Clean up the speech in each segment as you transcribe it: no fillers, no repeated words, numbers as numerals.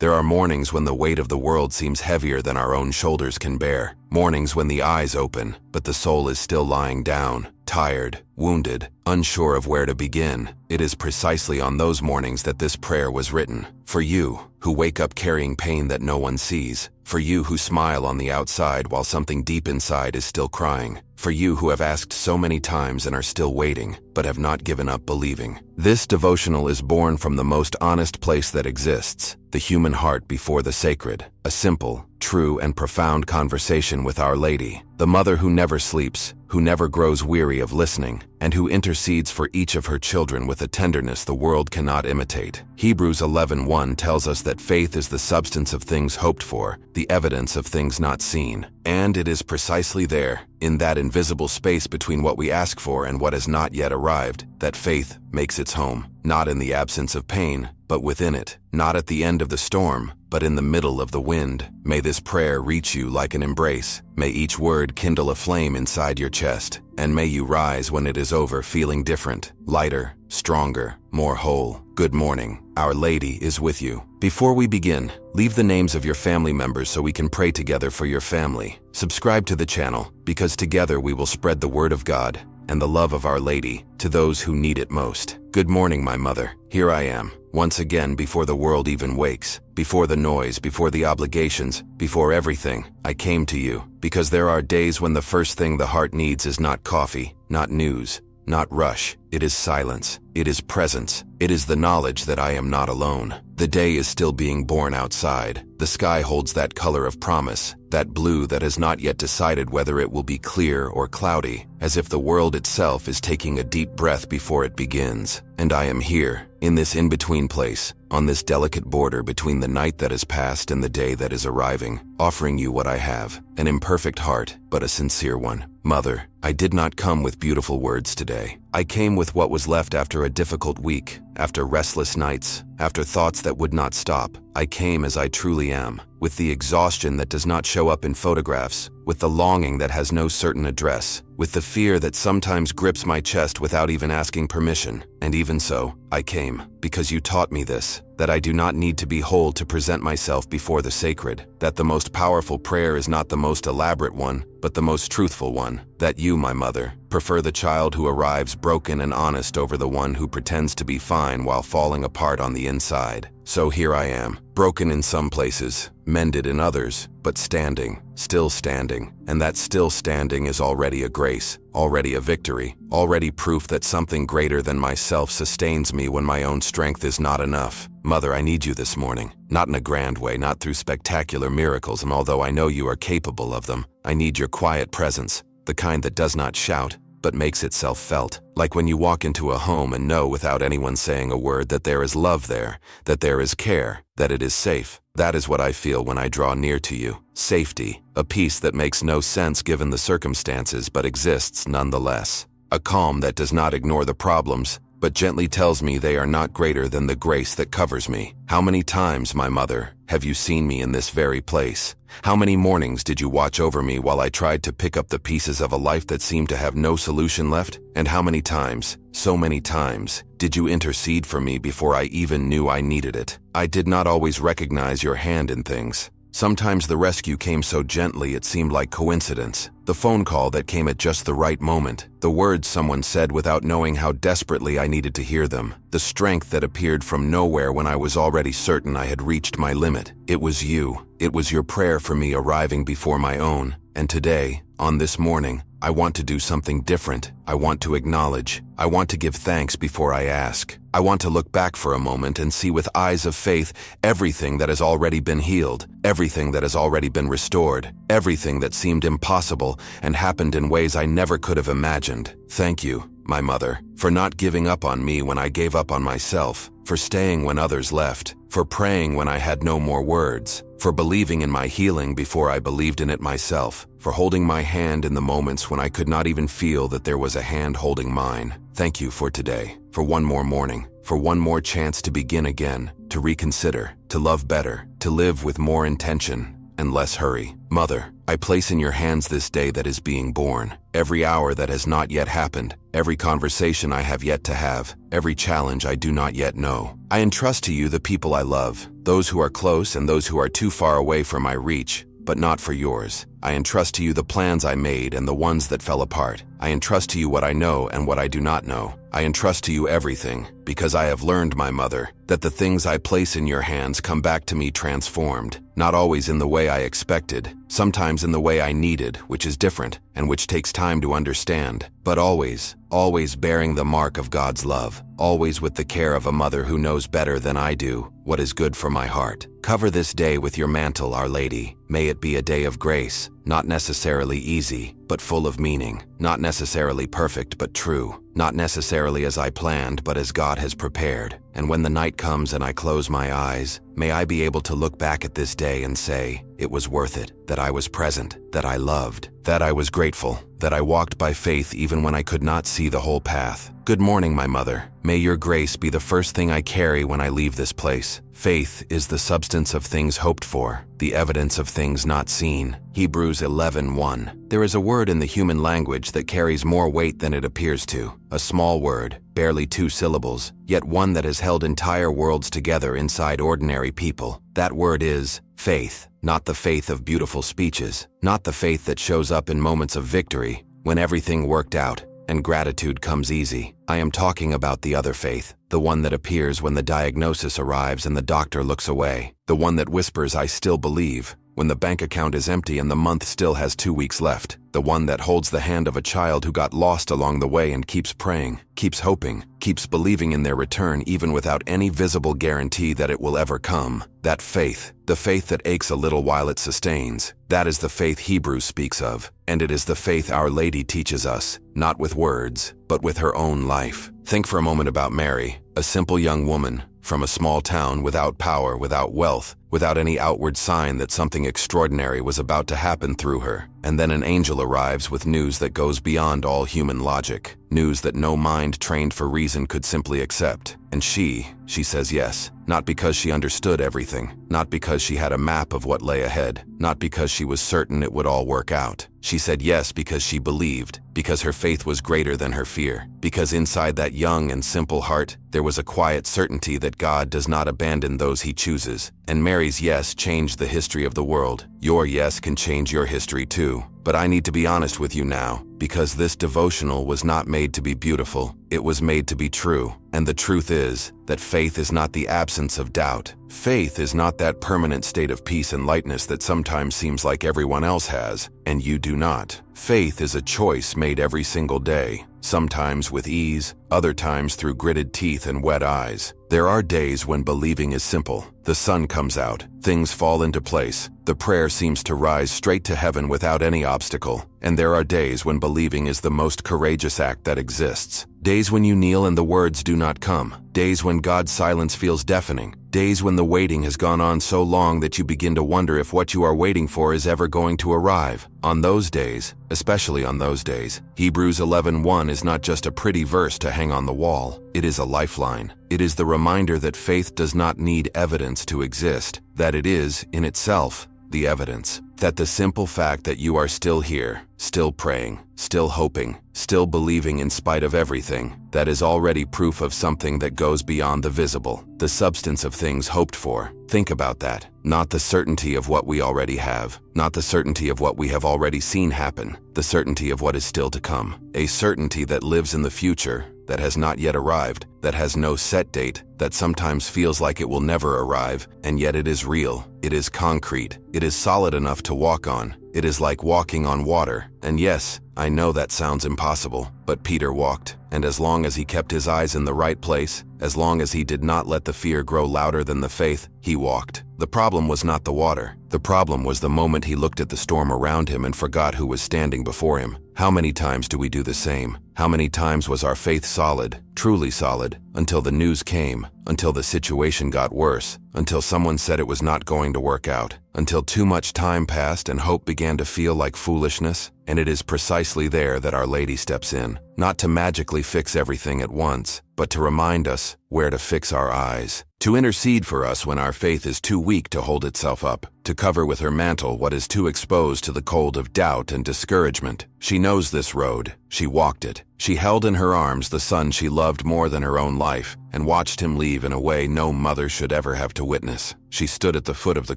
There are mornings when the weight of the world seems heavier than our own shoulders can bear. Mornings when the eyes open, but the soul is still lying down, tired, wounded, unsure of where to begin. It is precisely on those mornings that this prayer was written. For you, who wake up carrying pain that no one sees. For you who smile on the outside while something deep inside is still crying. For you who have asked so many times and are still waiting, but have not given up believing. This devotional is born from the most honest place that exists, the human heart before the sacred. A simple, true, and profound conversation with Our Lady, the Mother who never sleeps, who never grows weary of listening, and who intercedes for each of her children with a tenderness the world cannot imitate. Hebrews 11:1 tells us that faith is the substance of things hoped for, the evidence of things not seen. And it is precisely there, in that invisible space between what we ask for and what has not yet arrived, that faith makes its home. Not in the absence of pain, but within it. Not at the end of the storm, but in the middle of the wind. May this prayer reach you like an embrace. May each word kindle a flame inside your chest. And may you rise when it is over feeling different, lighter, stronger, more whole. Good morning. Our Lady is with you. Before we begin, leave the names of your family members so we can pray together for your family. Subscribe to the channel, because together we will spread the word of God and the love of Our Lady to those who need it most. Good morning, my mother. Here I am, once again before the world even wakes, before the noise, before the obligations, before everything. I came to you, because there are days when the first thing the heart needs is not coffee, not news, not rush. It is silence. It is presence. It is the knowledge that I am not alone. The day is still being born outside. The sky holds that color of promise, that blue that has not yet decided whether it will be clear or cloudy, as if the world itself is taking a deep breath before it begins. And I am here, in this in-between place, on this delicate border between the night that has passed and the day that is arriving, offering you what I have, an imperfect heart, but a sincere one. Mother, I did not come with beautiful words today. I came with what was left after a difficult week, after restless nights, after thoughts that would not stop. I came as I truly am, with the exhaustion that does not show up in photographs, with the longing that has no certain address, with the fear that sometimes grips my chest without even asking permission. And even so, I came, because you taught me this, that I do not need to be whole to present myself before the sacred, that the most powerful prayer is not the most elaborate one, but the most truthful one, that you, my mother, prefer the child who arrives broken and honest over the one who pretends to be fine while falling apart on the inside. So here I am, broken in some places, mended in others, but standing, still standing, and that still standing is already a grace, already a victory, already proof that something greater than myself sustains me when my own strength is not enough. Mother, I need you this morning, not in a grand way, not through spectacular miracles, and although I know you are capable of them, I need your quiet presence, the kind that does not shout, but makes itself felt, like when you walk into a home and know without anyone saying a word that there is love there, that there is care, that it is safe. That is what I feel when I draw near to you. Safety, a peace that makes no sense given the circumstances but exists nonetheless. A calm that does not ignore the problems, but gently tells me they are not greater than the grace that covers me. How many times, my mother, have you seen me in this very place? How many mornings did you watch over me while I tried to pick up the pieces of a life that seemed to have no solution left? And how many times, so many times, did you intercede for me before I even knew I needed it? I did not always recognize your hand in things. Sometimes the rescue came so gently it seemed like coincidence. The phone call that came at just the right moment. The words someone said without knowing how desperately I needed to hear them. The strength that appeared from nowhere when I was already certain I had reached my limit. It was you. It was your prayer for me arriving before my own. And today, on this morning, I want to do something different. I want to acknowledge. I want to give thanks before I ask. I want to look back for a moment and see with eyes of faith everything that has already been healed, everything that has already been restored, everything that seemed impossible and happened in ways I never could have imagined. Thank you, my mother, for not giving up on me when I gave up on myself, for staying when others left, for praying when I had no more words, for believing in my healing before I believed in it myself, for holding my hand in the moments when I could not even feel that there was a hand holding mine. Thank you for today, for one more morning, for one more chance to begin again, to reconsider, to love better, to live with more intention and less hurry. Mother, I place in your hands this day that is being born, every hour that has not yet happened, every conversation I have yet to have, every challenge I do not yet know. I entrust to you the people I love, those who are close and those who are too far away for my reach, but not for yours. I entrust to you the plans I made and the ones that fell apart. I entrust to you what I know and what I do not know. I entrust to you everything, because I have learned, my mother, that the things I place in your hands come back to me transformed, not always in the way I expected, sometimes in the way I needed, which is different, and which takes time to understand, but always, always bearing the mark of God's love, always with the care of a mother who knows better than I do what is good for my heart. Cover this day with your mantle, Our Lady. May it be a day of grace, not necessarily easy, but full of meaning, not necessarily perfect, but true, not necessarily as I planned, but as God has prepared. And when the night comes and I close my eyes, may I be able to look back at this day and say, it was worth it, that I was present, that I loved, that I was grateful, that I walked by faith even when I could not see the whole path. Good morning, my mother. May your grace be the first thing I carry when I leave this place. Faith is the substance of things hoped for, the evidence of things not seen. Hebrews 11:1. There is a word in the human language that carries more weight than it appears to. A small word, barely 2 syllables, yet one that has held entire worlds together inside ordinary people. That word is faith. Not the faith of beautiful speeches, not the faith that shows up in moments of victory, when everything worked out and gratitude comes easy. I am talking about the other faith, the one that appears when the diagnosis arrives and the doctor looks away, the one that whispers, I still believe, when the bank account is empty and the month still has 2 weeks left, the one that holds the hand of a child who got lost along the way and keeps praying, keeps hoping, keeps believing in their return even without any visible guarantee that it will ever come. That faith, the faith that aches a little while it sustains, that is the faith Hebrews speaks of, and it is the faith Our Lady teaches us, not with words, but with her own life. Think for a moment about Mary, a simple young woman, from a small town, without power, without wealth, without any outward sign that something extraordinary was about to happen through her. And then an angel arrives with news that goes beyond all human logic, news that no mind trained for reason could simply accept. And she says yes, not because she understood everything, not because she had a map of what lay ahead, not because she was certain it would all work out. She said yes because she believed, because her faith was greater than her fear, because inside that young and simple heart, there was a quiet certainty that God does not abandon those he chooses. And Mary's yes changed the history of the world. Your yes can change your history too. But I need to be honest with you now, because this devotional was not made to be beautiful, it was made to be true. And the truth is that faith is not the absence of doubt. Faith is not that permanent state of peace and lightness that sometimes seems like everyone else has, and you do not. Faith is a choice made every single day, sometimes with ease, other times through gritted teeth and wet eyes. There are days when believing is simple. The sun comes out, things fall into place, the prayer seems to rise straight to heaven without any obstacle. And there are days when believing is the most courageous act that exists. Days when you kneel and the words do not come. Days when God's silence feels deafening. Days when the waiting has gone on so long that you begin to wonder if what you are waiting for is ever going to arrive. On those days, especially on those days, Hebrews 11:1 is not just a pretty verse to hang on the wall. It is a lifeline. It is the reminder that faith does not need evidence to exist, that it is, in itself, the evidence. That the simple fact that you are still here, still praying, still hoping, still believing in spite of everything, that is already proof of something that goes beyond the visible, the substance of things hoped for. Think about that. Not the certainty of what we already have, not the certainty of what we have already seen happen, the certainty of what is still to come. A certainty that lives in the future, that has not yet arrived, that has no set date, that sometimes feels like it will never arrive, and yet it is real, it is concrete, it is solid enough to walk on, it is like walking on water. And yes, I know that sounds impossible, but Peter walked, and as long as he kept his eyes in the right place, as long as he did not let the fear grow louder than the faith, he walked. The problem was not the water. The problem was the moment he looked at the storm around him and forgot who was standing before him. How many times do we do the same? How many times was our faith solid, truly solid, until the news came, until the situation got worse, until someone said it was not going to work out, until too much time passed and hope began to feel like foolishness? And it is precisely there that Our Lady steps in. not to magically fix everything at once, but to remind us where to fix our eyes, to intercede for us when our faith is too weak to hold itself up, to cover with her mantle what is too exposed to the cold of doubt and discouragement. She knows this road. She walked it. She held in her arms the son she loved more than her own life and watched him leave in a way no mother should ever have to witness. She stood at the foot of the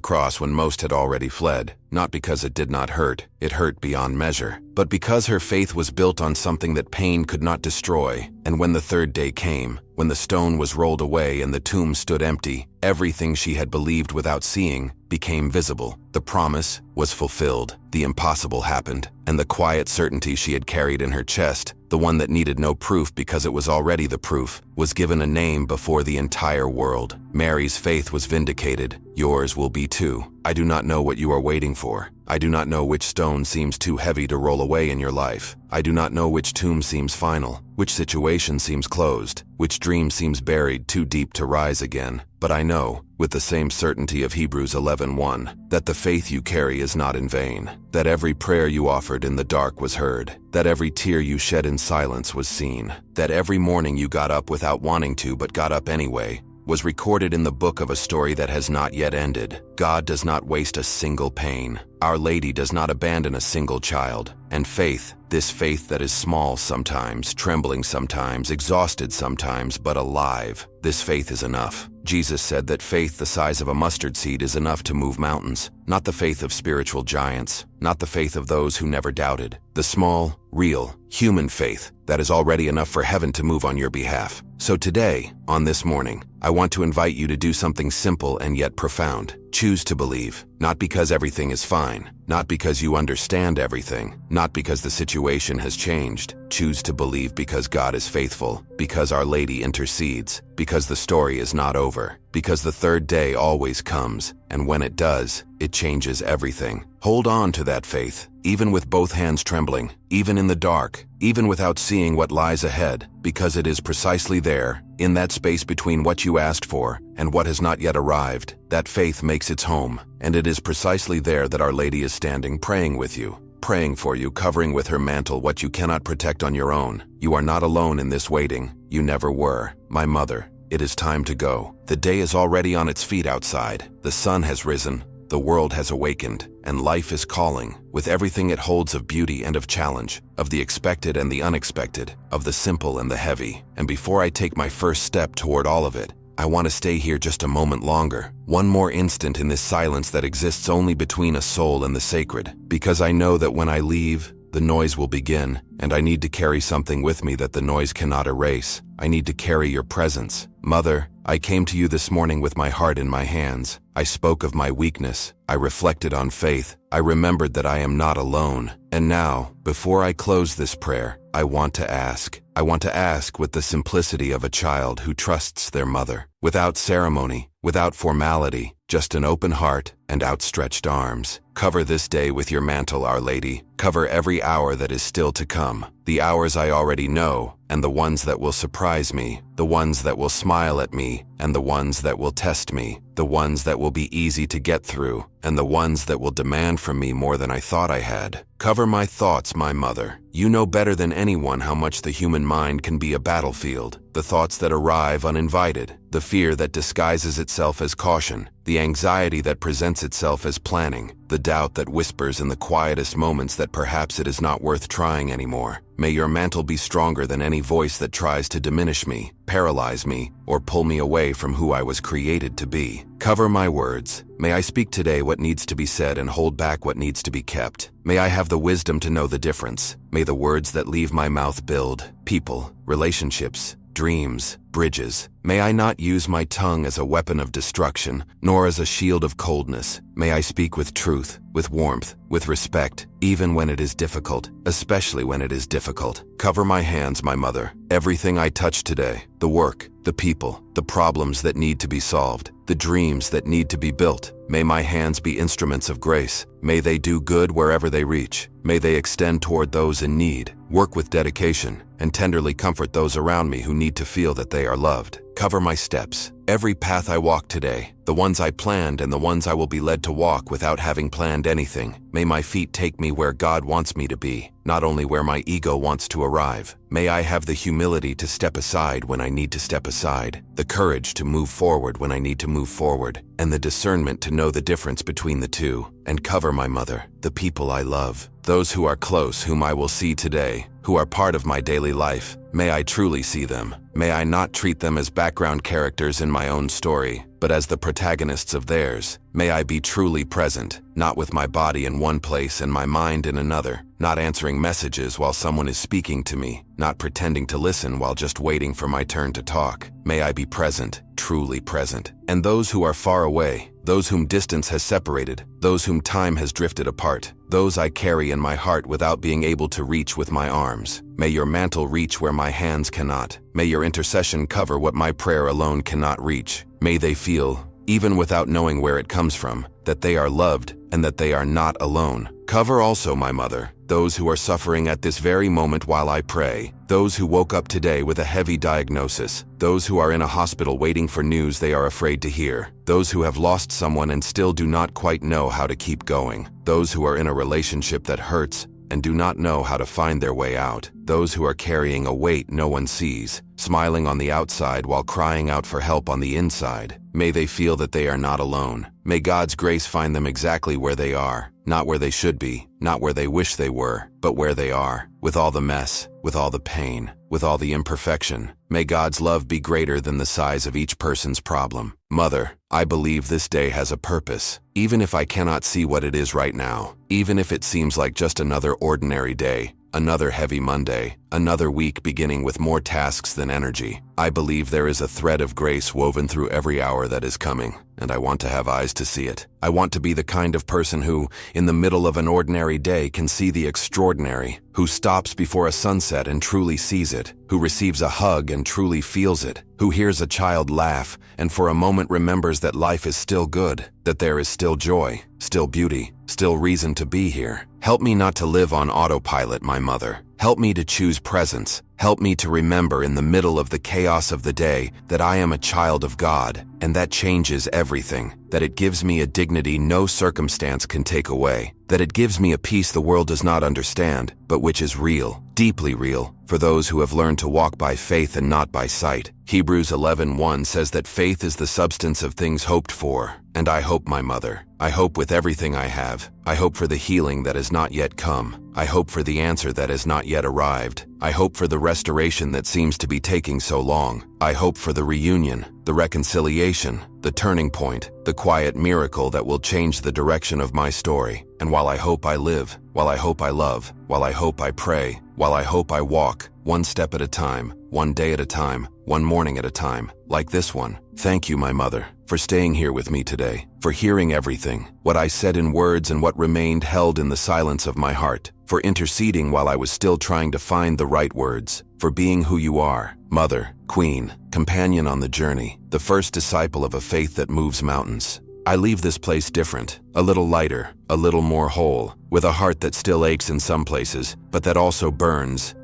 cross when most had already fled, not because it did not hurt, it hurt beyond measure, but because her faith was built on something that pain could not destroy. And when the third day came, when the stone was rolled away and the tomb stood empty, everything she had believed without seeing became visible. The promise was fulfilled. The impossible happened, and the quiet certainty she had carried in her chest, the one that needed no proof because it was already the proof, was given a name before the entire world. Mary's faith was vindicated. Yours will be too. I do not know what you are waiting for. I do not know which stone seems too heavy to roll away in your life. I do not know which tomb seems final, which situation seems closed, which dream seems buried too deep to rise again. But I know, with the same certainty of Hebrews 11:1, that the faith you carry is not in vain, that every prayer you offered in the dark was heard, that every tear you shed in silence was seen, that every morning you got up without wanting to but got up anyway, was recorded in the book of a story that has not yet ended. God does not waste a single pain. Our Lady does not abandon a single child. And faith, this faith that is small sometimes, trembling sometimes, exhausted sometimes, but alive, this faith is enough. Jesus said that faith the size of a mustard seed is enough to move mountains, not the faith of spiritual giants, not the faith of those who never doubted. The small, real, human faith that is already enough for heaven to move on your behalf. So today, on this morning, I want to invite you to do something simple and yet profound. Choose to believe, not because everything is fine, not because you understand everything, not because the situation has changed. Choose to believe because God is faithful, because Our Lady intercedes, because the story is not over, because the third day always comes, and when it does, it changes everything. Hold on to that faith, even with both hands trembling, even in the dark, even without seeing what lies ahead, because it is precisely there, in that space between what you asked for and what has not yet arrived, that faith makes its home, and it is precisely there that Our Lady is standing praying with you, praying for you, covering with her mantle what you cannot protect on your own. You are not alone in this waiting. You never were. My mother, it is time to go. The day is already on its feet outside. The sun has risen. The world has awakened, and life is calling, with everything it holds of beauty and of challenge, of the expected and the unexpected, of the simple and the heavy. And before I take my first step toward all of it, I want to stay here just a moment longer, one more instant in this silence that exists only between a soul and the sacred, because I know that when I leave, the noise will begin, and I need to carry something with me that the noise cannot erase. I need to carry your presence. Mother, I came to you this morning with my heart in my hands. I spoke of my weakness. I reflected on faith. I remembered that I am not alone. And now, before I close this prayer, I want to ask. I want to ask with the simplicity of a child who trusts their mother, without ceremony, without formality, just an open heart and outstretched arms. Cover this day with your mantle, Our Lady. Cover every hour that is still to come, the hours I already know, and the ones that will surprise me, the ones that will smile at me, and the ones that will test me, the ones that will be easy to get through, and the ones that will demand from me more than I thought I had. Cover my thoughts, my mother. You know better than anyone how much the human mind can be a battlefield. The thoughts that arrive uninvited, the fear that disguises itself as caution, the anxiety that presents itself as planning, the doubt that whispers in the quietest moments that perhaps it is not worth trying anymore. May your mantle be stronger than any voice that tries to diminish me, paralyze me, or pull me away from who I was created to be. Cover my words. May I speak today what needs to be said and hold back what needs to be kept. May I have the wisdom to know the difference. May the words that leave my mouth build people, relationships, dreams, bridges. May I not use my tongue as a weapon of destruction, nor as a shield of coldness. May I speak with truth, with warmth, with respect, even when it is difficult, especially when it is difficult. Cover my hands, my mother. Everything I touch today, the work, the people, the problems that need to be solved, the dreams that need to be built. May my hands be instruments of grace. May they do good wherever they reach. May they extend toward those in need, work with dedication, and tenderly comfort those around me who need to feel that they are loved. Cover my steps, every path I walk today, the ones I planned and the ones I will be led to walk without having planned anything. May my feet take me where God wants me to be, not only where my ego wants to arrive. May I have the humility to step aside when I need to step aside, the courage to move forward when I need to move forward, and the discernment to know the difference between the two. And cover my mother, the people I love, those who are close, whom I will see today, who are part of my daily life. May I truly see them. May I not treat them as background characters in my own story, but as the protagonists of theirs. May I be truly present, not with my body in one place and my mind in another, not answering messages while someone is speaking to me, not pretending to listen while just waiting for my turn to talk. May I be present, truly present. And those who are far away, those whom distance has separated, those whom time has drifted apart, those I carry in my heart without being able to reach with my arms. May your mantle reach where my hands cannot. May your intercession cover what my prayer alone cannot reach. May they feel, even without knowing where it comes from, that they are loved and that they are not alone. Cover also my mother, those who are suffering at this very moment while I pray, those who woke up today with a heavy diagnosis, those who are in a hospital waiting for news they are afraid to hear, those who have lost someone and still do not quite know how to keep going, those who are in a relationship that hurts and do not know how to find their way out, those who are carrying a weight no one sees, smiling on the outside while crying out for help on the inside. May they feel that they are not alone. May God's grace find them exactly where they are, not where they should be, not where they wish they were, but where they are, with all the mess, with all the pain, with all the imperfection. May God's love be greater than the size of each person's problem. Mother, I believe this day has a purpose, even if I cannot see what it is right now, even if it seems like just another ordinary day, another heavy Monday, another week beginning with more tasks than energy. I believe there is a thread of grace woven through every hour that is coming, and I want to have eyes to see it. I want to be the kind of person who, in the middle of an ordinary day, can see the extraordinary, who stops before a sunset and truly sees it, who receives a hug and truly feels it, who hears a child laugh and for a moment remembers that life is still good, that there is still joy, still beauty, still reason to be here. Help me not to live on autopilot, my mother. Help me to choose presence. Help me to remember in the middle of the chaos of the day that I am a child of God, and that changes everything, that it gives me a dignity no circumstance can take away, that it gives me a peace the world does not understand, but which is real, deeply real, for those who have learned to walk by faith and not by sight. Hebrews 11:1 says that faith is the substance of things hoped for, and I hope, my mother. I hope with everything I have. I hope for the healing that has not yet come. I hope for the answer that has not yet arrived. I hope for the restoration that seems to be taking so long. I hope for the reunion, the reconciliation, the turning point, the quiet miracle that will change the direction of my story. And while I hope I live, while I hope I love, while I hope I pray, while I hope I walk, one step at a time, one day at a time, one morning at a time, like this one. Thank you, my mother, for staying here with me today, for hearing everything, what I said in words and what remained held in the silence of my heart, for interceding while I was still trying to find the right words, for being who you are, mother, queen, companion on the journey, the first disciple of a faith that moves mountains. I leave this place different, a little lighter, a little more whole, with a heart that still aches in some places, but that also burns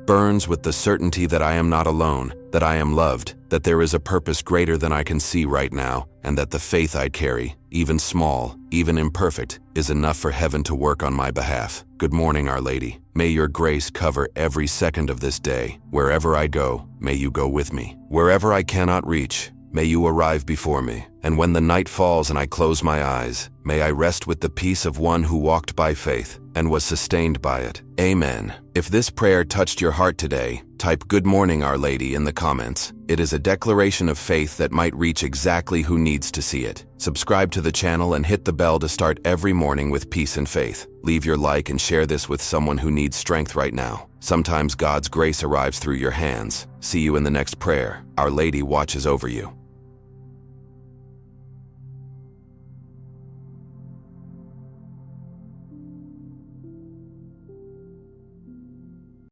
with the certainty that I am not alone, that I am loved, that there is a purpose greater than I can see right now, and that the faith I carry, even small, even imperfect, is enough for heaven to work on my behalf. Good morning, Our Lady. May your grace cover every second of this day. Wherever I go, may you go with me. Wherever I cannot reach, may you arrive before me. And when the night falls and I close my eyes, may I rest with the peace of one who walked by faith and was sustained by it. Amen. If this prayer touched your heart today, type "Good morning, Our Lady" in the comments. It is a declaration of faith that might reach exactly who needs to see it. Subscribe to the channel and hit the bell to start every morning with peace and faith. Leave your like and share this with someone who needs strength right now. Sometimes God's grace arrives through your hands. See you in the next prayer. Our Lady watches over you.